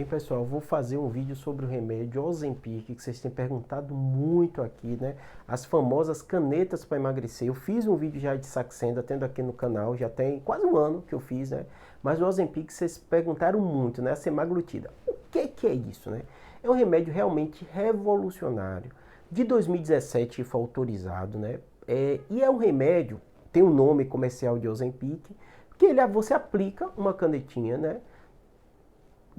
E pessoal, vou fazer um vídeo sobre o remédio Ozempic, que vocês têm perguntado muito aqui, né? As famosas canetas para emagrecer. Eu fiz um vídeo já de Saxenda, tendo aqui no canal, já tem quase um ano que eu fiz, né? Mas o Ozempic vocês perguntaram muito, né? A semaglutida. O que é isso, né? É um remédio realmente revolucionário. De 2017 foi autorizado, né? E é um remédio, tem o nome comercial de Ozempic, que você aplica uma canetinha, né?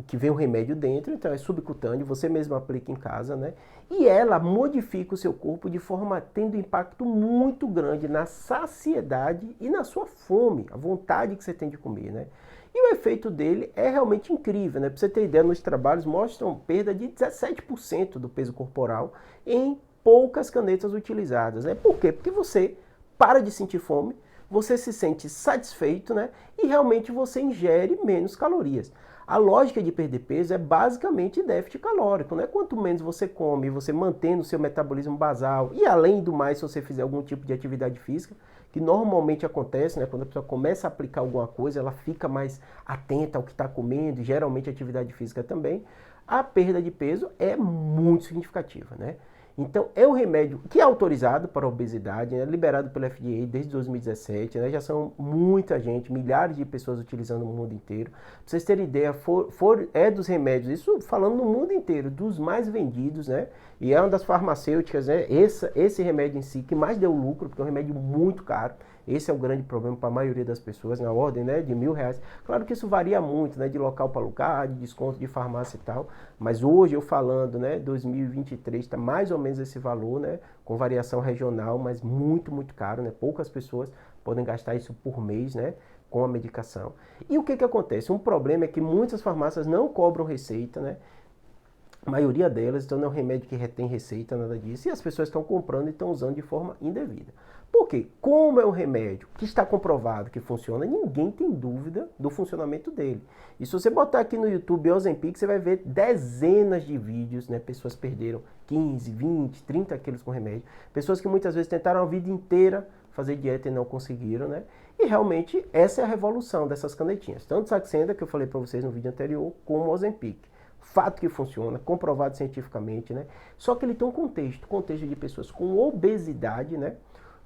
Que vem o remédio dentro, então é subcutâneo, você mesmo aplica em casa, né? E ela modifica o seu corpo de forma tendo impacto muito grande na saciedade e na sua fome, a vontade que você tem de comer, né? E o efeito dele é realmente incrível, né? Pra você ter ideia, nos trabalhos mostram perda de 17% do peso corporal em poucas canetas utilizadas, né? Por quê? Porque você para de sentir fome, você se sente satisfeito, né? E realmente você ingere menos calorias. A lógica de perder peso é basicamente déficit calórico, né? Quanto menos você come, você mantém o seu metabolismo basal e além do mais, se você fizer algum tipo de atividade física, que normalmente acontece, né? Quando a pessoa começa a aplicar alguma coisa, ela fica mais atenta ao que está comendo, e geralmente atividade física também, a perda de peso é muito significativa, né? Então, é um remédio que é autorizado para a obesidade, né, liberado pelo FDA desde 2017, né, já são muita gente, milhares de pessoas utilizando no mundo inteiro. Para vocês terem ideia, é dos remédios, isso falando no mundo inteiro, dos mais vendidos, né? E é uma das farmacêuticas, né? Esse remédio em si que mais deu lucro, porque é um remédio muito caro. Esse é o grande problema para a maioria das pessoas, na ordem, né, de R$ 1.000. Claro que isso varia muito, né, de local para local, de desconto de farmácia e tal. Mas hoje eu falando, né, 2023 está mais ou menos esse valor, né, com variação regional, mas muito, muito caro, né? Poucas pessoas podem gastar isso por mês, né, com a medicação. E o que acontece? Um problema é que muitas farmácias não cobram receita, né? A maioria delas, então não é um remédio que retém receita, nada disso, e as pessoas estão comprando e estão usando de forma indevida. Por quê? Como é um remédio que está comprovado que funciona, ninguém tem dúvida do funcionamento dele. E se você botar aqui no YouTube Ozempic, você vai ver dezenas de vídeos, né? Pessoas perderam 15, 20, 30 quilos com remédio. Pessoas que muitas vezes tentaram a vida inteira fazer dieta e não conseguiram, né? E realmente essa é a revolução dessas canetinhas. Tanto Saxenda, que eu falei para vocês no vídeo anterior, como Ozempic. Fato que funciona, comprovado cientificamente, né? Só que ele tem um contexto de pessoas com obesidade, né?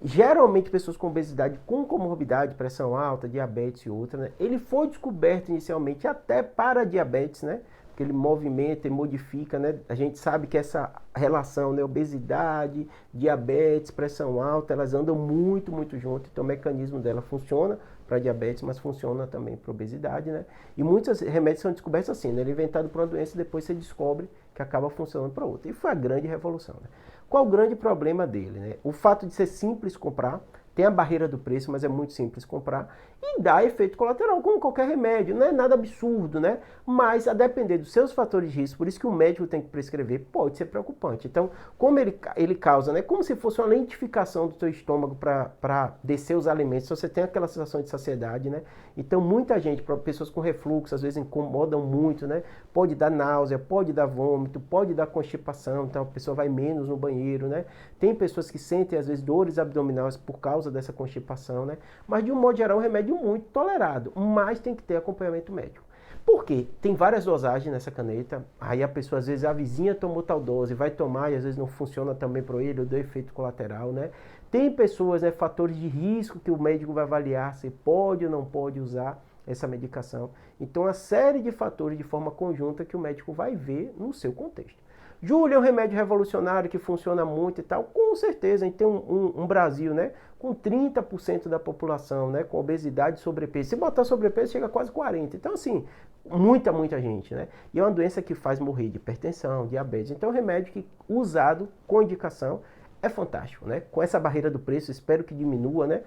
Geralmente pessoas com obesidade, com comorbidade, pressão alta, diabetes e outra, né? Ele foi descoberto inicialmente até para diabetes, né? Porque ele movimenta e modifica, né? A gente sabe que essa relação, né? Obesidade, diabetes, pressão alta, elas andam muito, muito junto. Então o mecanismo dela funciona para diabetes, mas funciona também para obesidade, né? E muitos remédios são descobertos assim, né? Ele é inventado para uma doença e depois você descobre que acaba funcionando para outra. E foi a grande revolução, né? Qual o grande problema dele, né? O fato de ser simples comprar, tem a barreira do preço, mas é muito simples comprar e dá efeito colateral, como qualquer remédio, não é nada absurdo, né? Mas a depender dos seus fatores de risco, por isso que o médico tem que prescrever, pode ser preocupante. Então, como ele causa, né? Como se fosse uma lentificação do seu estômago para descer os alimentos, se você tem aquela sensação de saciedade, né? Então, muita gente, pessoas com refluxo, às vezes incomodam muito, né? Pode dar náusea, pode dar vômito, pode dar constipação, então a pessoa vai menos no banheiro, né? Tem pessoas que sentem, às vezes, dores abdominais por causa dessa constipação, né? Mas, de um modo geral, é um remédio muito tolerado, mas tem que ter acompanhamento médico. Por quê? Tem várias dosagens nessa caneta, aí a pessoa, às vezes, a vizinha tomou tal dose, vai tomar e às vezes não funciona também para ele, ou deu efeito colateral, né? Tem pessoas, né, fatores de risco que o médico vai avaliar se pode ou não pode usar essa medicação. Então, uma série de fatores de forma conjunta que o médico vai ver no seu contexto. Júlio é um remédio revolucionário que funciona muito e tal. Com certeza, a gente tem um Brasil, né, com 30% da população, né, com obesidade e sobrepeso. Se botar sobrepeso, chega a quase 40%. Então, assim, muita gente, né? E é uma doença que faz morrer de hipertensão, diabetes. Então, é um remédio que, usado com indicação, é fantástico, né? Com essa barreira do preço, espero que diminua, né?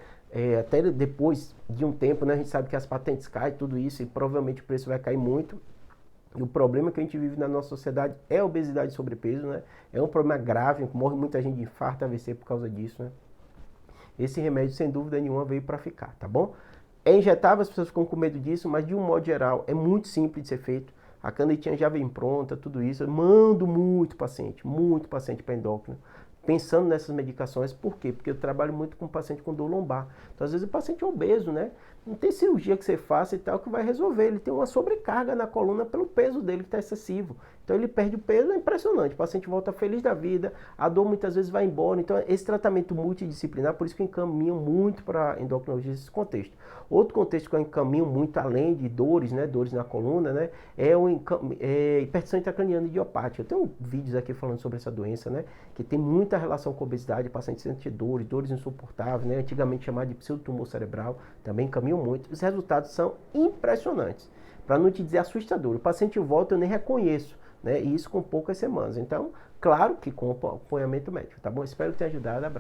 Até depois de um tempo, né? A gente sabe que as patentes caem, tudo isso, e provavelmente o preço vai cair muito. E o problema que a gente vive na nossa sociedade é a obesidade e sobrepeso, né? É um problema grave, morre muita gente de infarto, AVC por causa disso, né? Esse remédio, sem dúvida nenhuma, veio para ficar, tá bom? É injetável, as pessoas ficam com medo disso, mas de um modo geral, é muito simples de ser feito. A canetinha já vem pronta, tudo isso. Eu mando muito paciente para endócrino. pensando nessas medicações. Por quê? Porque eu trabalho muito com paciente com dor lombar. Então, às vezes, o paciente é obeso, né? Não tem cirurgia que você faça e tal que vai resolver. Ele tem uma sobrecarga na coluna pelo peso dele que está excessivo. Então, ele perde o peso, é impressionante. O paciente volta feliz da vida, a dor muitas vezes vai embora. Então, esse tratamento multidisciplinar, por isso que eu encaminho muito para endocrinologia nesse contexto. Outro contexto que eu encaminho muito, além de dores, né? Dores na coluna, né? Hipertensão intracraniana idiopática. Eu tenho vídeos aqui falando sobre essa doença, né? Que tem muita relação com obesidade, pacientes sentem dores, dores insuportáveis, né? Antigamente chamado de pseudotumor cerebral, também encaminho muito. Os resultados são impressionantes, para não te dizer assustador. O paciente volta, eu nem reconheço, né? E isso com poucas semanas. Então, claro que com acompanhamento médico, tá bom? Espero ter ajudado. Abraço.